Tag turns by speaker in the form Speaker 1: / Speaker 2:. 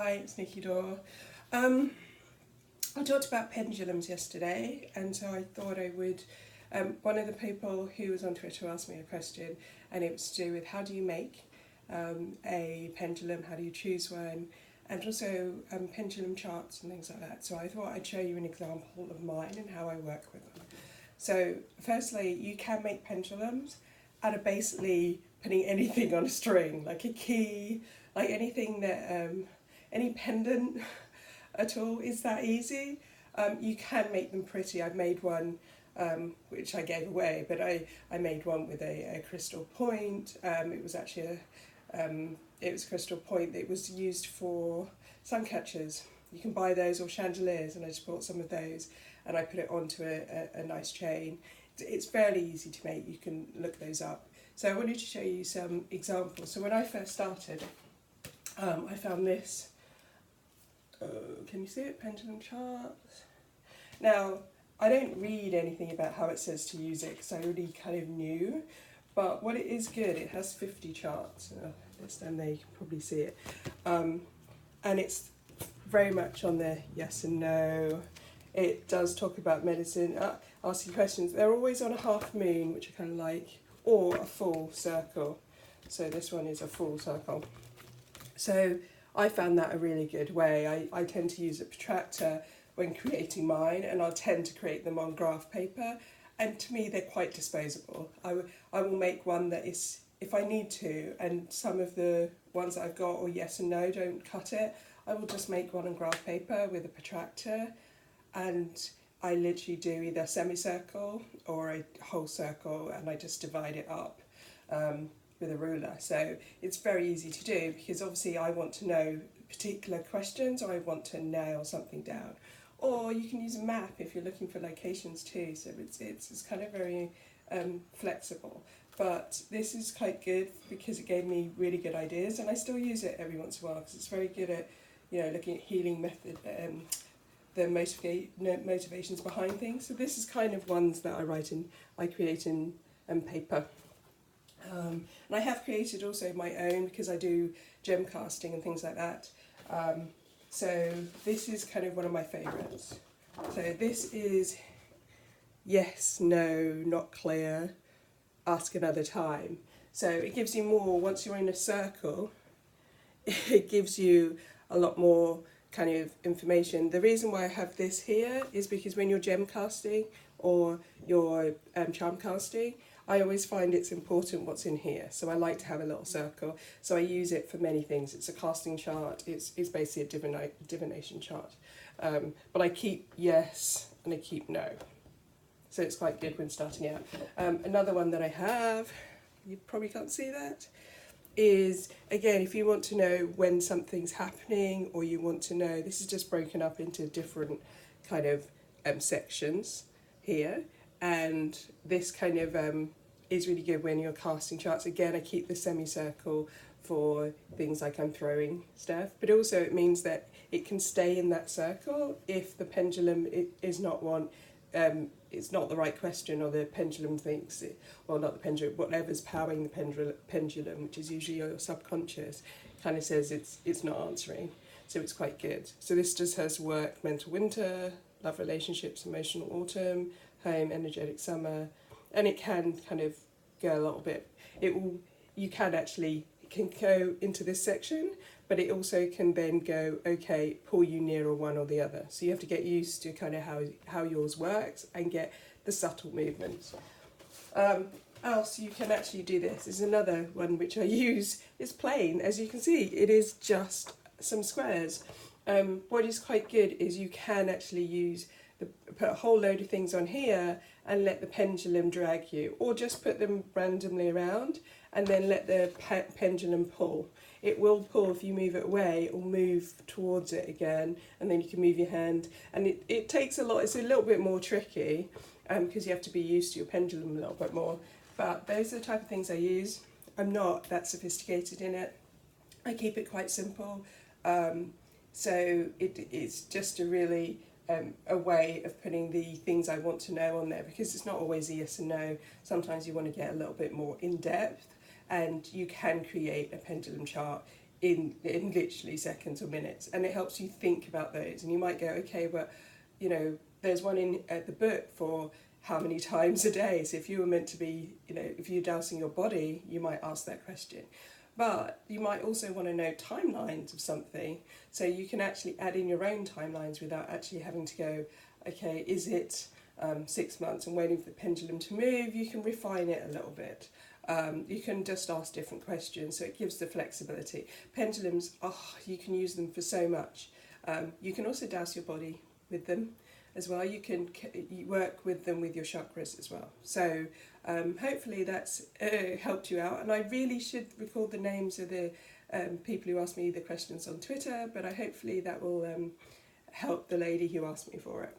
Speaker 1: Hi, it's Nikki Dorr. Um, I talked about pendulums yesterday, and so I thought I would. One of the people who was on Twitter asked me a question, and it was to do with how do you make a pendulum, how do you choose one, and also pendulum charts and things like that. So I thought I'd show you an example of mine and how I work with them. So, firstly, you can make pendulums out of basically putting anything on a string, like a key, like anything that, any pendant at all. Is that easy? You can make them pretty. I've made one which I gave away, but I made one with a crystal point. It was actually it was crystal point that was used for sun catchers. You can buy those or chandeliers, and I just bought some of those and I put it onto a nice chain. It's fairly easy to make, you can look those up. So I wanted to show you some examples. So when I first started, I found this, can you see it, pendulum charts? Now, I don't read anything about how it says to use it because I already kind of knew, but what it is good, it has 50 charts, this time they can probably see it, and it's very much on the yes and no. It does talk about medicine, ask you questions. They're always on a half moon, which I kind of like, or a full circle. So this one is a full circle. So I found that a really good way. I tend to use a protractor when creating mine, and I'll tend to create them on graph paper. And to me, they're quite disposable. I will make one that is, if I need to, and some of the ones that I've got, or yes and no, don't cut it, I will just make one on graph paper with a protractor, and I literally do either a semicircle or a whole circle, and I just divide it up with a ruler. So it's very easy to do because obviously I want to know particular questions, or I want to nail something down. Or you can use a map if you're looking for locations too, so it's kind of very flexible. But this is quite good because it gave me really good ideas, and I still use it every once in a while because it's very good at, you know, looking at healing method, the motivations behind things. So this is kind of ones that I create in paper. And I have created also my own because I do gem casting and things like that. So this is kind of one of my favourites. So this is yes, no, not clear, ask another time. So it gives you more, once you're in a circle, it gives you a lot more kind of information. The reason why I have this here is because when you're gem casting or you're charm casting, I always find it's important what's in here. So I like to have a little circle. So I use it for many things. It's a casting chart. It's basically a divination chart. But I keep yes and I keep no. So it's quite good when starting out. Another one that I have, you probably can't see that, is, again, if you want to know when something's happening, or you want to know, this is just broken up into different kind of sections here, and this kind of is really good when you're casting charts. Again, I keep the semicircle for things like I'm throwing stuff, but also it means that it can stay in that circle if the pendulum is not one, it's not the right question, or the pendulum thinks it, well, not the pendulum, whatever's powering the pendulum, which is usually your subconscious, kind of says it's not answering. So it's quite good. So this just has work, mental winter, love relationships, emotional autumn, home, energetic summer, and it can kind of go a little bit. You can actually, it can go into this section, but it also can then go, okay, pull you nearer one or the other. So you have to get used to kind of how yours works and get the subtle movements. Else you can actually do this. Is another one which I use. It's plain, as you can see, it is just some squares. What is quite good is you can actually put a whole load of things on here and let the pendulum drag you, or just put them randomly around and then let the pendulum pull. It will pull if you move it away, it will move towards it again, and then you can move your hand. And it takes a lot, it's a little bit more tricky because you have to be used to your pendulum a little bit more. But those are the type of things I use. I'm not that sophisticated in it. I keep it quite simple. So it's just a way of putting the things I want to know on there, because it's not always a yes and no. Sometimes you want to get a little bit more in depth, and you can create a pendulum chart in literally seconds or minutes, and it helps you think about those. And you might go, okay, but you know, there's one in the book for how many times a day. So if you were meant to be, you know, if you're dousing your body, you might ask that question. But you might also want to know timelines of something, so you can actually add in your own timelines without actually having to go, okay, is it 6 months and waiting for the pendulum to move? You can refine it a little bit. You can just ask different questions, so it gives the flexibility. Pendulums, you can use them for so much. You can also douse your body with them as well. You can work with them with your chakras as well. So hopefully that's helped you out. And I really should record the names of the people who asked me the questions on Twitter, but hopefully that will help the lady who asked me for it.